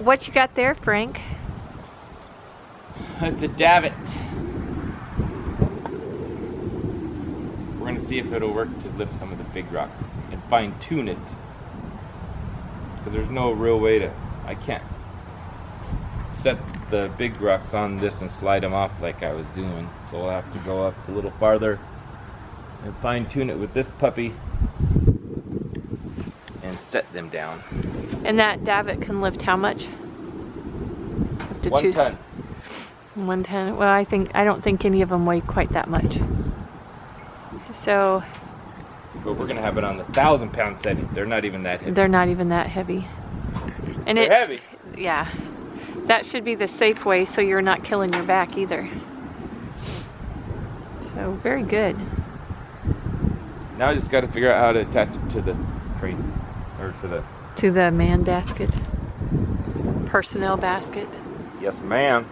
what you got there, Frank? It's a davit. We're gonna see if it'll work to lift some of the big rocks and fine tune it. Because there's no real way to, I can't set the big rocks on this and slide them off like I was doing. So I'll have to go up a little farther and fine tune it with this puppy and set them down. And that davit can lift how much? Up to 1 ton. 1 ton. Well, I don't think any of them weigh quite that much. So. But we're gonna have it on the 1,000-pound setting. They're not even that heavy. They're not even that heavy. And they're heavy. Yeah. That should be the safe way, so you're not killing your back either. So very good. Now I just got to figure out how to attach it to the crane, or to the man basket, personnel basket. Yes, ma'am.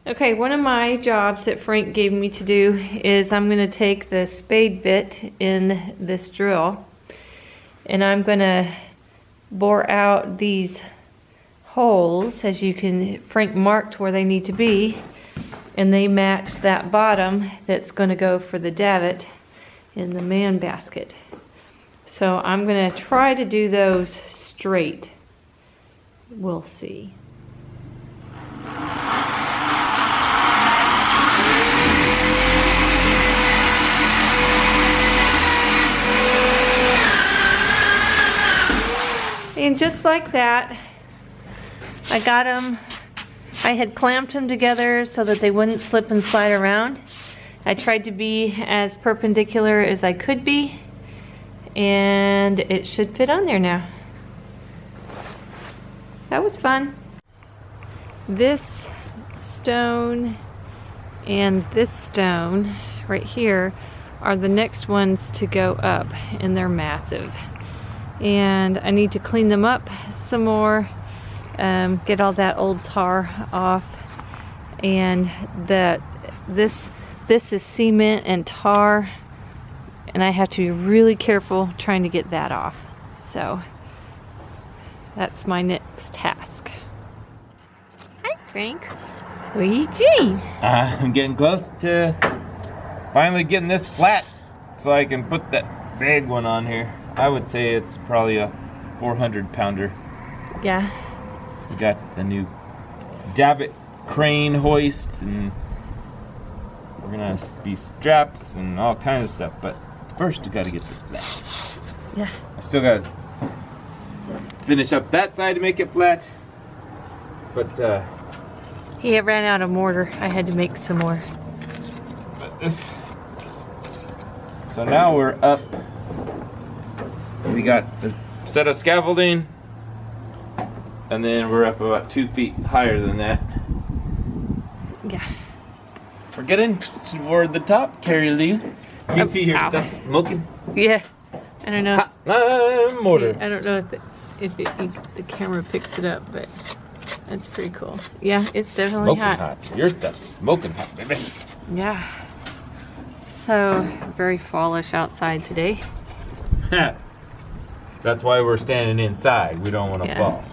Okay, one of my jobs that Frank gave me to do is I'm going to take the spade bit in this drill, and I'm going to bore out these holes. As you can, Frank marked where they need to be, and they match that bottom that's going to go for the davit in the man basket. So I'm going to try to do those straight. We'll see. And just like that, I got them, I had clamped them together so that they wouldn't slip and slide around. I tried to be as perpendicular as I could be, and it should fit on there now. That was fun. This stone and this stone right here are the next ones to go up, and they're massive. And I need to clean them up some more, get all that old tar off, and this is cement and tar, and I have to be really careful trying to get that off. So that's my next task. Hi, Frank. What are you doing? I'm getting close to finally getting this flat so I can put that big one on here. I would say it's probably a 400-pounder. Yeah. We got the new davit crane hoist, and we're gonna be straps and all kinds of stuff. But first, we gotta get this flat. Yeah. I still gotta finish up that side to make it flat. But He ran out of mortar. I had to make some more. But this. So now we're up. We got a set of scaffolding, and then we're up about 2 feet higher than that. Yeah. We're getting toward the top, Carrie Lee. You see your Ow. stuff smoking? Yeah. I don't know. Mortar. I don't know if the camera picks it up, but that's pretty cool. Yeah, it's definitely Smoking hot. Your stuff's smoking hot, baby. Yeah. So very fallish outside today. That's why we're standing inside. We don't want to fall.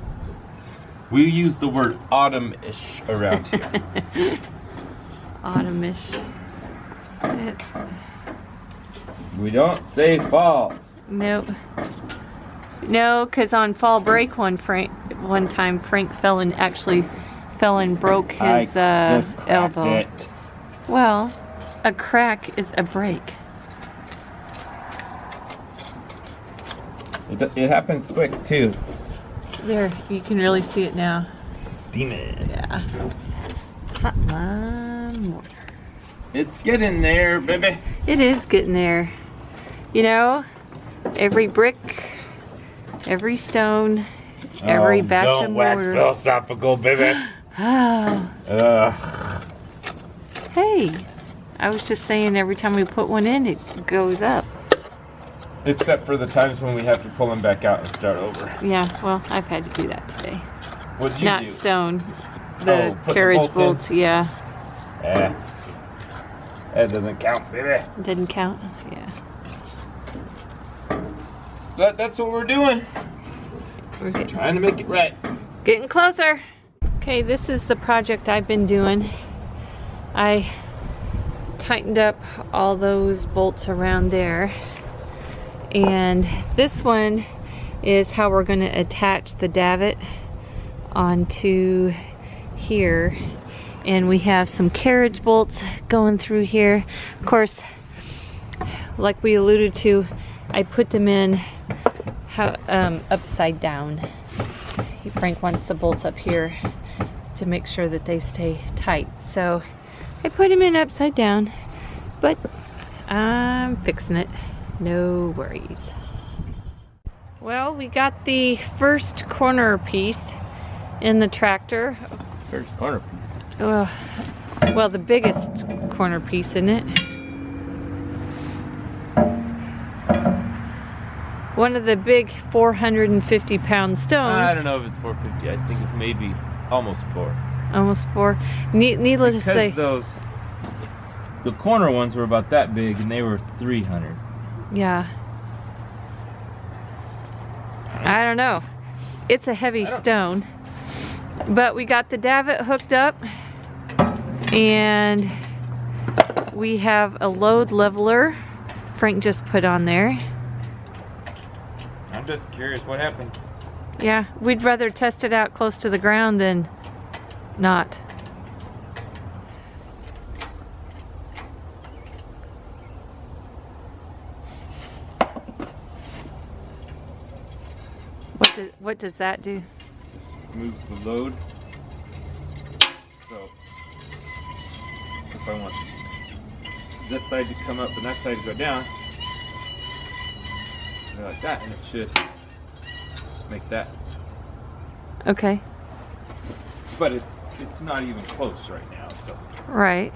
We use the word autumn-ish around here. Autumn-ish. We don't say fall. Nope. No, because on fall break one time Frank fell and broke his elbow. It. Well, a crack is a break. It happens quick too. There, you can really see it now. Steaming. Yeah. Hot lime mortar. It's getting there, baby. It is getting there. You know, every brick, every stone, every batch of mortar. Don't wax philosophical, baby. Oh. Hey, I was just saying every time we put one in, it goes up. Except for the times when we have to pull them back out and start over. Yeah, well, I've had to do that today. What'd you do? Not stone. The put carriage the bolts in? yeah. Yeah. That doesn't count, baby. Didn't count? Yeah. But that's what we're doing. We're Trying to make it right. getting closer. Okay, this is the project I've been doing. I tightened up all those bolts around there, and this one is how we're going to attach the davit onto here. And we have some carriage bolts going through here. Of course, like we alluded to, I put them in upside down. Frank wants the bolts up here to make sure that they stay tight. So I put them in upside down, but I'm fixing it. No worries. Well, we got the first corner piece in the tractor. First corner piece. Well, the biggest corner piece in it. One of the big 450-pound stones. I don't know if it's 450. I think it's maybe almost 4. Almost 4. Needless to say, because the corner ones were about that big, and they were 300. Yeah. I don't know. It's a heavy stone. But we got the davit hooked up, and we have a load leveler Frank just put on there. I'm just curious what happens. Yeah, we'd rather test it out close to the ground than not. What does that do? This moves the load. So if I want this side to come up and that side to go down, like that, and it should make that. Okay. But it's not even close right now, so. Right.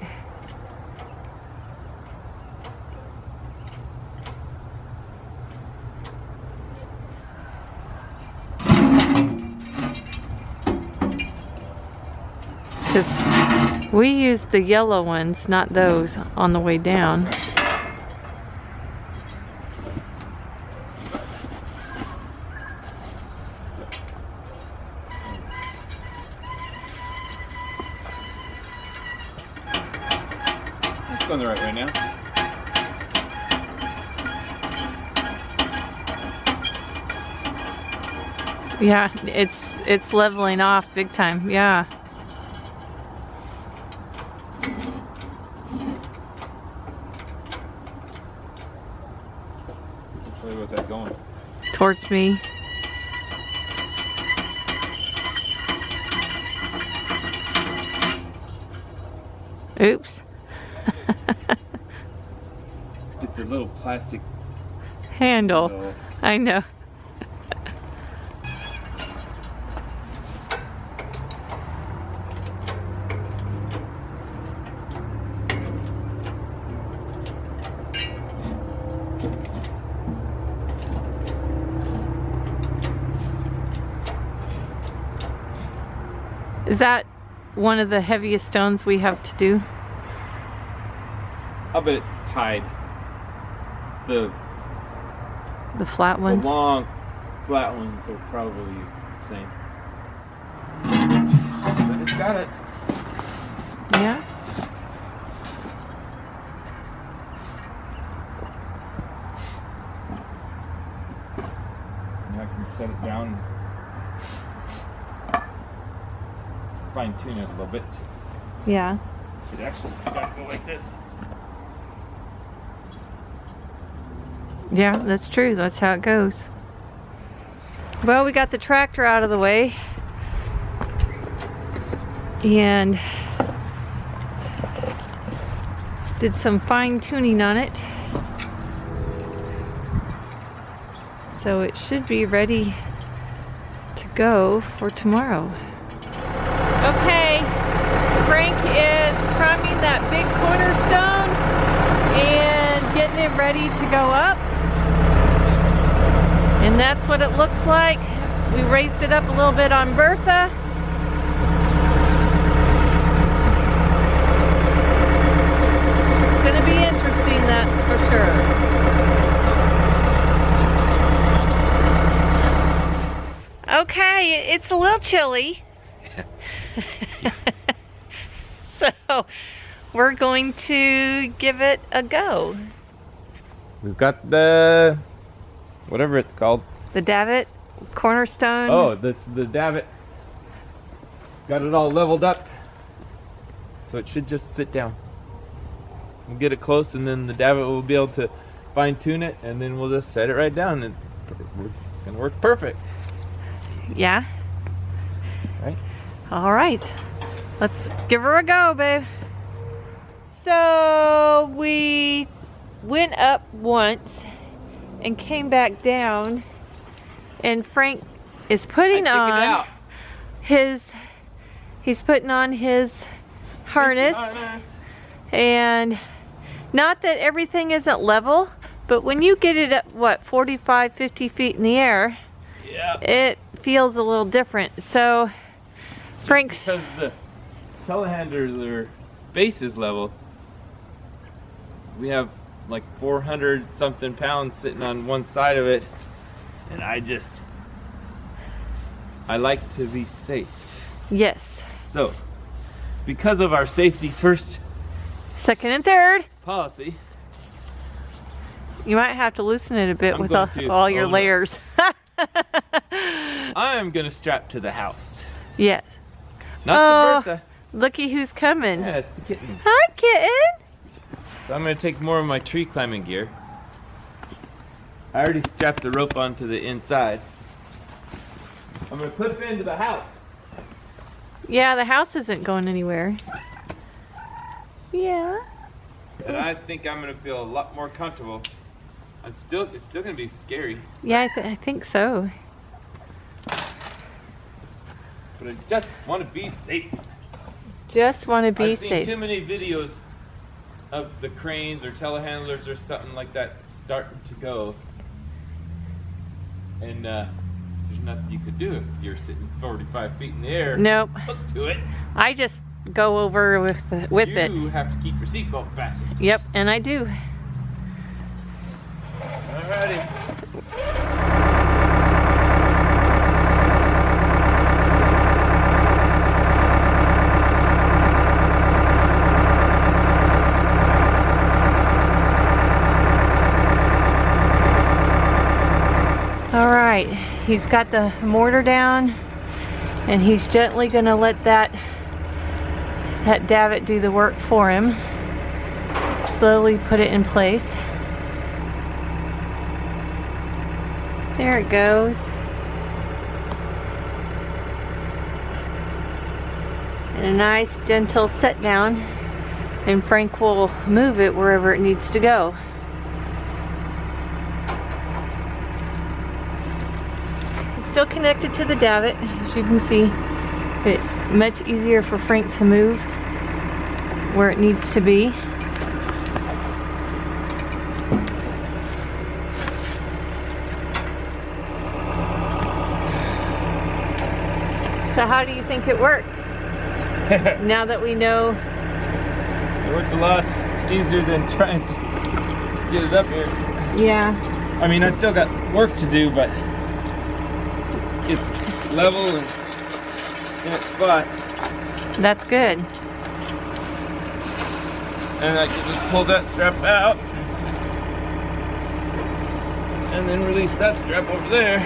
Because we use the yellow ones, not those, on the way down. Going the right way now. Yeah, it's leveling off big time. Yeah. What's that going? Towards me. Oops. It's a little plastic handle. I know. Is that one of the heaviest stones we have to do? I'll bet it's tied. The flat ones? The long, flat ones are probably the same. But it's got it. Yeah. Now I can set it down and fine tune it a little bit. Yeah. It actually got to go like this. Yeah, that's true. That's how it goes. Well, we got the tractor out of the way. And did some fine tuning on it. So it should be ready to go for tomorrow. Okay, Frank is priming that big cornerstone and getting it ready to go up. And that's what it looks like. We raised it up a little bit on Bertha. It's going to be interesting, that's for sure. Okay, it's a little chilly. So we're going to give it a go. We've got the, whatever it's called. The Davit cornerstone. Oh, that's the Davit. Got it all leveled up. So it should just sit down. We'll get it close, and then the Davit will be able to fine tune it, and then we'll just set it right down, and it's gonna work perfect. Yeah. Right? All right. Let's give her a go, babe. So we went up once and came back down, and Frank is putting on he's putting on his harness. And not that everything isn't level, but when you get it up, what, 45, 50 feet in the air, yeah, it feels a little different. So Frank's, because the telehandler base is level, we have like 400 something pounds sitting on one side of it, and I like to be safe. yes, So because of our safety first second and third, policy, you might have to loosen it a bit I'm with going to. all your Oh, no. layers. I am gonna strap to the house, Yes. not to Bertha. Looky who's coming. Yeah, it's the kitten. Hi, kitten. So I'm gonna take more of my tree climbing gear. I already strapped the rope onto the inside. I'm gonna clip into the house. Yeah, the house isn't going anywhere. Yeah. And I think I'm gonna feel a lot more comfortable. It's still gonna be scary, Yeah, I think so. but I just want to be safe. Just want to be I've seen safe. too many videos of the cranes or telehandlers or something like that starting to go, and there's nothing you could do if you're sitting 45 feet in the air. Nope. Hook to it. I just go over with it. You have to keep your seatbelt fastened. Yep, and I do. Alrighty. All right, he's got the mortar down, and he's gently gonna let that davit do the work for him. Slowly put it in place. There it goes. And a nice gentle set down, and Frank will move it wherever it needs to go. It's still connected to the davit, as you can see. It's much easier for Frank to move where it needs to be. So how do you think it worked? Now that we know. It worked a lot easier than trying to get it up here. Yeah. I mean, I still got work to do, but it's level and in its spot. That's good. And I can just pull that strap out and then release that strap over there.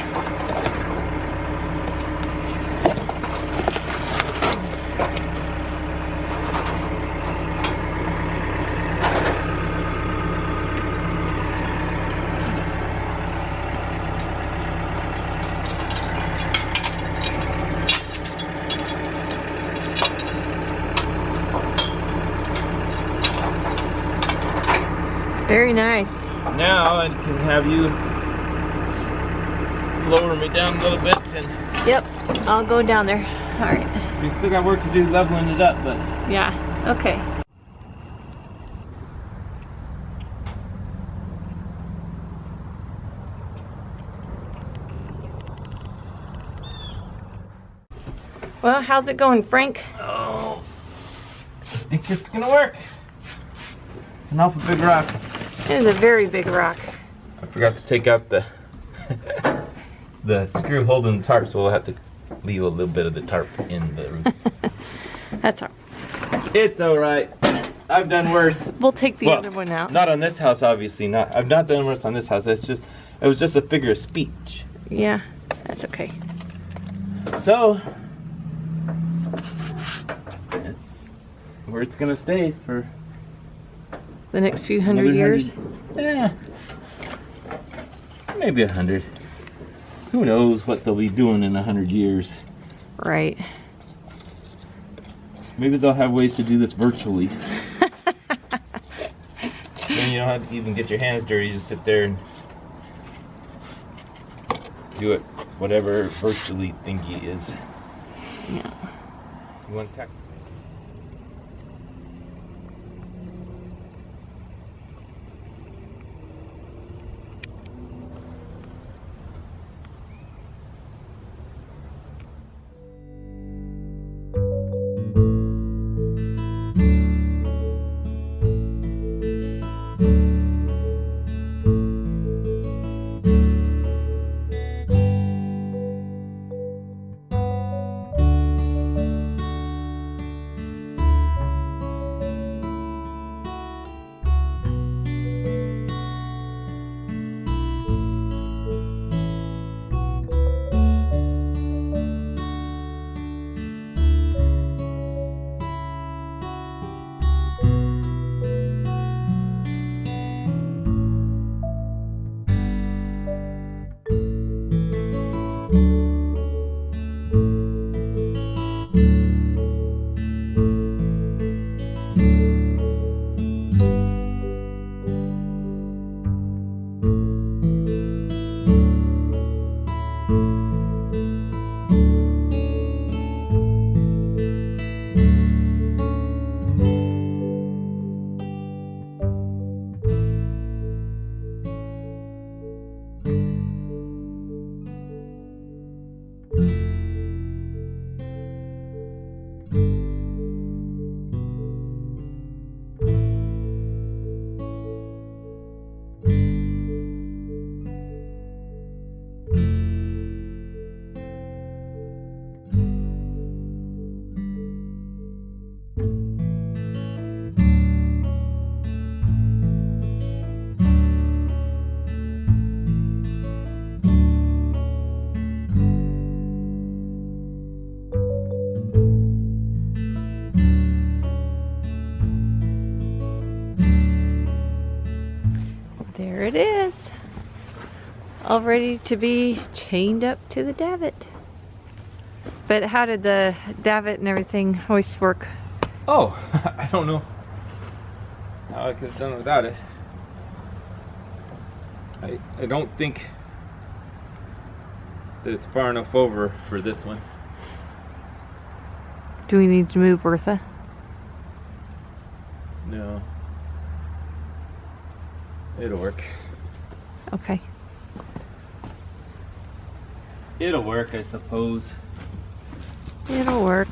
Very nice. Now I can have you lower me down a little bit, and Yep, I'll go down there. All right. we still got work to do leveling it up, but Yeah, okay. Well, how's it going, Frank? oh, I think it's gonna work. It's an awful big rock. It is a very big rock. I forgot to take out the the screw holding the tarp, so we'll have to leave a little bit of the tarp in the roof. That's all. It's alright. I've done worse. We'll take the Well, other one out. Not on this house, obviously not. I've not done worse on this house. It was just a figure of speech. Yeah, that's okay. So, it's where it's gonna stay for The next few hundred years. Yeah, maybe 100. Who knows what they'll be doing in 100 years? Right. Maybe they'll have ways to do this virtually. Then you don't have to even get your hands dirty. You just sit there and do it, whatever virtually thingy is. Yeah. You want to There it is. All ready to be chained up to the davit. But how did the davit and everything hoist work? Oh, I don't know how I could have done without it. I don't think that it's far enough over for this one. Do we need to move Bertha? No. It'll work. Okay. It'll work, I suppose. It'll work.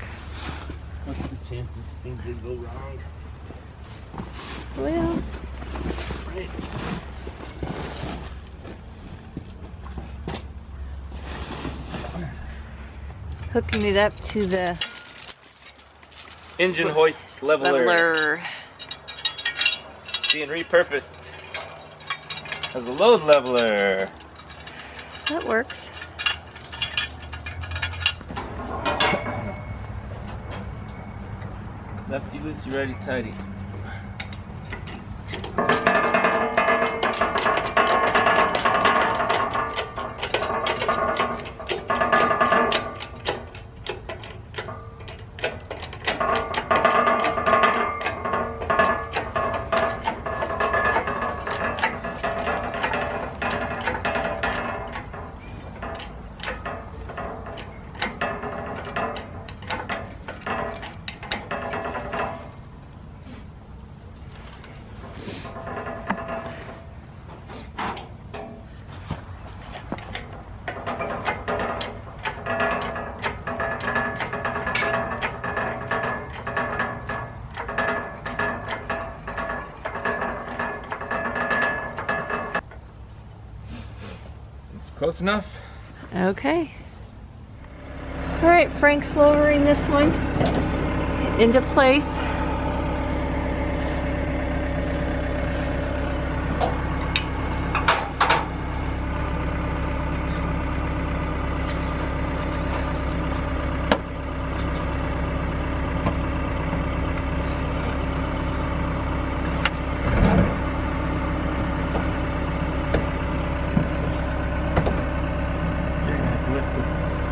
What's the chances things will go wrong? Well, Right. hooking it up to the Engine hoist leveler. leveler. Being repurposed as a load leveler. That works. Lefty loosey, righty tighty. Close enough? Okay. All right, Frank's lowering this one into place.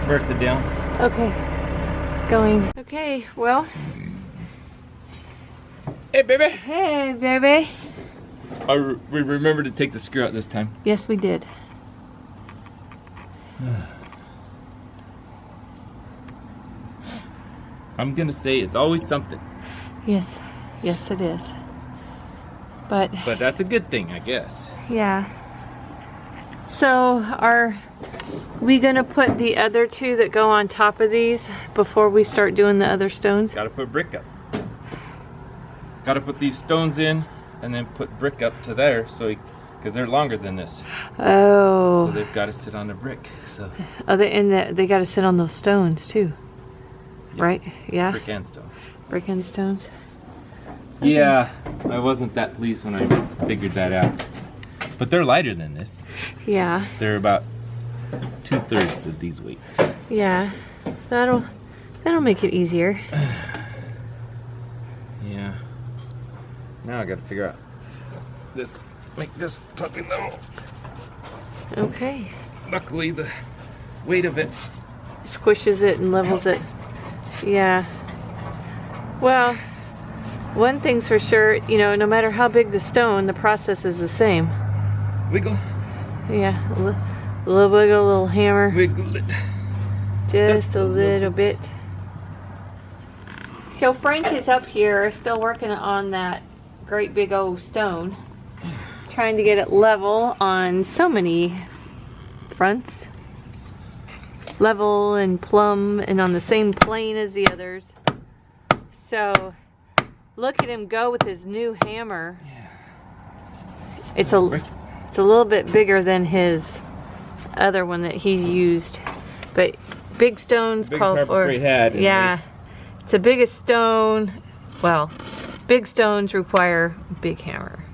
Birth it down. Okay, going. Okay, well. Hey, baby. Hey, baby. We remembered to take the screw out this time. Yes, we did. I'm gonna say it's always something. Yes, yes, it is. But that's a good thing, I guess. yeah. So are we gonna put the other two that go on top of these before we start doing the other stones? Gotta put brick up. Gotta put these stones in and then put brick up to there, so because they're longer than this. Oh. So they've got to sit on the brick. So. Oh, they got to sit on those stones too, Yeah. right? Yeah. Brick and stones. Brick and stones. Yeah, I wasn't that pleased when I figured that out. But they're lighter than this. Yeah. They're about 2/3 of these weights. Yeah. That'll make it easier. Yeah. Now I gotta figure out make this puppy level. Okay. Luckily the weight of it Squishes it and levels helps. it. Yeah. Well, one thing's for sure, you know, no matter how big the stone, the process is the same. Wiggle. Yeah. A little wiggle, a little hammer. Wiggle it. Just a little bit. So Frank is up here still working on that great big old stone, trying to get it level on so many fronts. Level and plumb and on the same plane as the others. So look at him go with his new hammer. It's a little bit bigger than his other one that he used, but big stones call for, yeah, it's the biggest stone. Well, big stones require big hammer.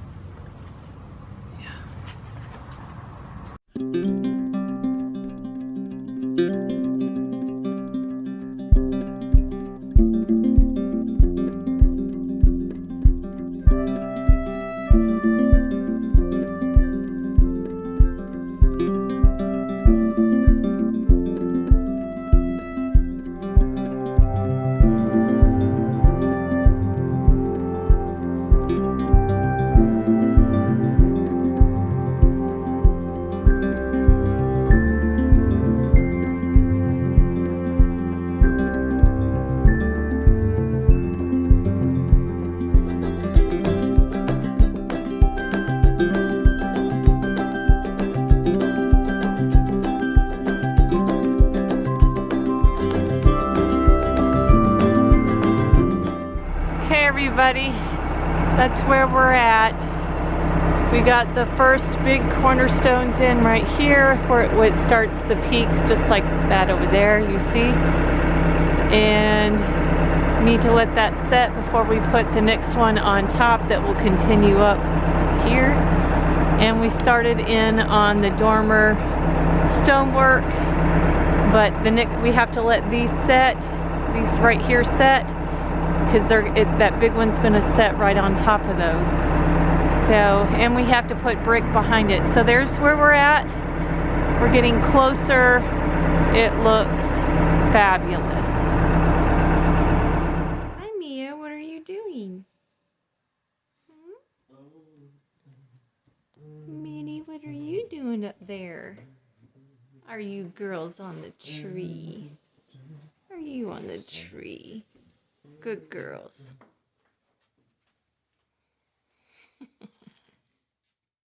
Everybody, that's where we're at. We got the first big cornerstones in right here where it starts the peak, just like that over there, you see. And need to let that set before we put the next one on top that will continue up here. And we started in on the dormer stonework, but we have to let these set, these right here set, because that big one's going to set right on top of those. So, and we have to put brick behind it. So there's where we're at. We're getting closer. It looks fabulous. Hi Mia, what are you doing? Minnie, what are you doing up there? Are you girls on the tree? Are you on the tree? Good girls.